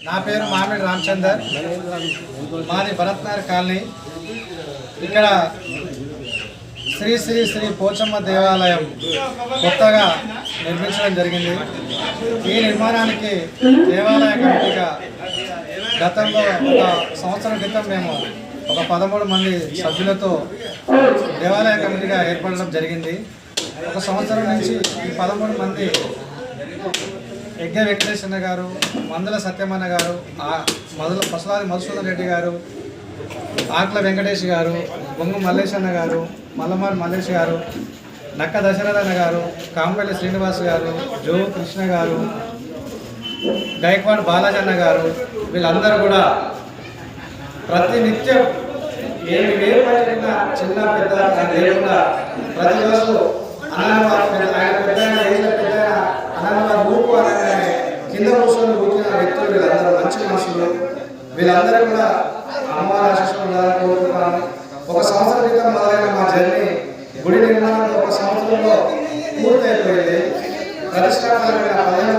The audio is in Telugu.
నా పేరు మామిడి రామచందర్, మాది భరత్నగర్ కాలనీ. ఇక్కడ శ్రీ శ్రీ శ్రీ పోచమ్మ దేవాలయం కొత్తగా నిర్మించడం జరిగింది. ఈ నిర్మాణానికి దేవాలయ కమిటీగా గతంలో ఒక సంవత్సరం క్రితం మేము ఒక 13 మంది సభ్యులతో దేవాలయ కమిటీగా ఏర్పడడం జరిగింది. ఒక సంవత్సరం నుంచి ఈ 13 మంది యజ్ఞ వెంకటేశ్వర గారు, మందుల సత్యమన్న గారు, పసులాది మధుసూదన్ రెడ్డి గారు, ఆకుల వెంకటేష్ గారు, బొంగు మల్లేశన్న గారు, మల్లమారి మల్లేష్ గారు, నక్క దశరథన్న గారు, కాంపల్లి శ్రీనివాస్ గారు, జో కృష్ణ గారు, గైక్వాడ్ బాలాజన్న గారు, వీళ్ళందరూ కూడా ప్రతినిత్యం ఏ పైన చిన్న పెద్ద లేకుండా ప్రతిరోజు కింద కూర్చొని కూర్చున్న వ్యక్తులు వీళ్ళందరూ మంచి మనుషులు. వీళ్ళందరూ కూడా అమ్మవారి ఆశీస్సులు కోరుకుంటున్నాను. ఒక సంవత్సరం క్రితం మొదలైన మా జర్నీ గుడి నిర్మాణంలో ఒక సంవత్సరంలో పూర్తయిపోయింది. ప్రతిష్టాపనమైన 15